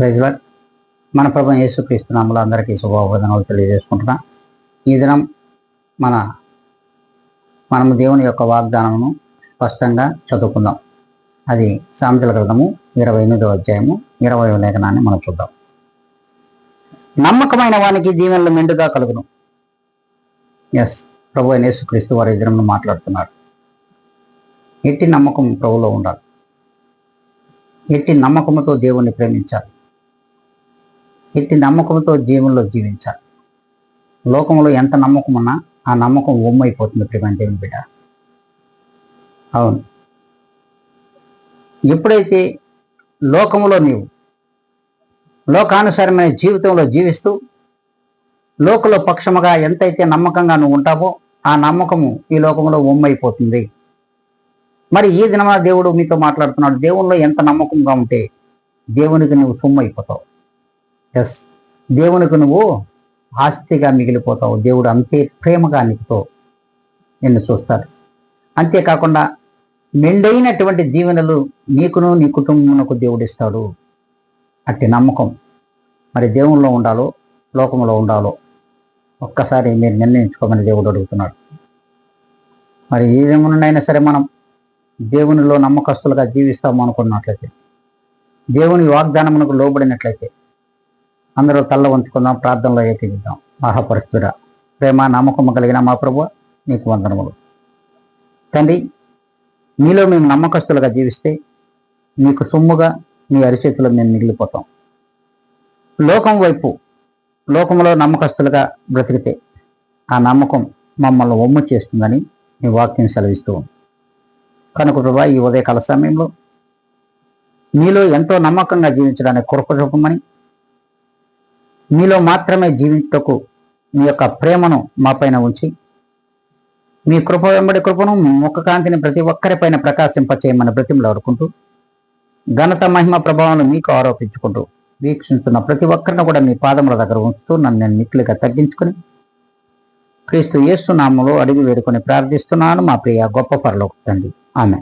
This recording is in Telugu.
Praise lord. మన ప్రభువైన యేసుక్రీస్తు నామములో అందరికీ శుభాభివందనాలు తెలియజేసుకుంటున్నా. ఈ దినం మనము దేవుని యొక్క వాగ్దానమును స్పష్టంగా చదువుకుందాం. అది సామెతల గ్రంథము 28వ అధ్యాయము 20వ లేఖనాన్ని మనం చూద్దాం. నమ్మకమైన వానికి దీవెనలు మెండుగా కలుగును. ఎస్, ప్రభువైన యేసుక్రీస్తు వారి ఈ దినంలో మాట్లాడుతున్నారు. ఎట్టి నమ్మకం ప్రభువులో ఉండాలి. ఎట్టి నమ్మకంతో దేవుణ్ణి ప్రేమించాలి. ఎట్టి నమ్మకంతో జీవనంలో జీవించాలి. లోకంలో ఎంత నమ్మకం ఉన్నా ఆ నమ్మకం ఒమ్మైపోతుంది ప్రేమ దేవుని బిడ్డ. అవును, ఎప్పుడైతే లోకంలో నీవు లోకానుసారమైన జీవితంలో జీవిస్తూ లోకంలో పక్షముగా ఎంతైతే నమ్మకంగా నువ్వు ఉంటావో ఆ నమ్మకము ఈ లోకంలో ఒమ్మైపోతుంది. మరి ఈ దినమా దేవుడు మీతో మాట్లాడుతున్నాడు. దేవునిలో ఎంత నమ్మకంగా ఉంటే దేవునికి నువ్వు సొమ్మైపోతావు. ఎస్, దేవునికి నువ్వు ఆస్తిగా మిగిలిపోతావు. దేవుడు అంతే ప్రేమగా నీతో నిన్ను చూస్తాడు. అంతేకాకుండా మెండైనటువంటి దీవెనలు నీకును నీ కుటుంబమునకు దేవుడు ఇస్తాడు. అట్టి నమ్మకం మరి దేవునిలో ఉండాలో లోకంలో ఉండాలో ఒక్కసారి మీరు నిర్ణయించుకోమని దేవుడు అడుగుతున్నాడు. మరి ఈ విధంగానైనా సరే మనం దేవునిలో నమ్మకస్తులుగా జీవిస్తాము అనుకున్నట్లయితే, దేవుని వాగ్దానమునకు లోబడినట్లయితే అందరూ తల్ల వంచుకుందాం, ప్రార్థనలో ఏకీవిద్దాం. మహాపరిశుద్ధుడా, ప్రేమ నమ్మకము కలిగిన మా ప్రభువా, నీకు వందనములు తండ్రి. మీలో మేము నమ్మకస్తులుగా జీవిస్తే మీకు సొమ్ముగా మీ అరిచేతిలో మేము మిగిలిపోతాం. లోకం వైపు లోకంలో నమ్మకస్తులుగా బ్రతికితే ఆ నమ్మకం మమ్మల్ని ఒమ్ము చేస్తుందని మీ వాక్యం సెలవిస్తూ ఉంది. కనుక ప్రభా, ఈ ఉదయకాల సమయంలో మీలో ఎంతో నమ్మకంగా జీవించడానికి కృప చూపమని, మీలో మాత్రమే జీవించుటకు మీ యొక్క ప్రేమను మా పైన ఉంచి మీ కృప వెంబడి కృపను ముఖ కాంతిని ప్రతి ఒక్కరిపైన ప్రకాశింపచేయమని బ్రతిమలాడుకుంటూ ఘనత మహిమ ప్రభావాలను మీకు ఆరోపించుకుంటూ వీక్షిస్తున్న ప్రతి ఒక్కరిని కూడా మీ పాదముల దగ్గర ఉంచుతూ నన్ను నేను మిక్కిలిగా తగ్గించుకుని క్రీస్తు యేసు నామములో అడిగి వేడుకొని ప్రార్థిస్తున్నాను మా ప్రియ గొప్ప పరలోక తండ్రి. ఆమెన్.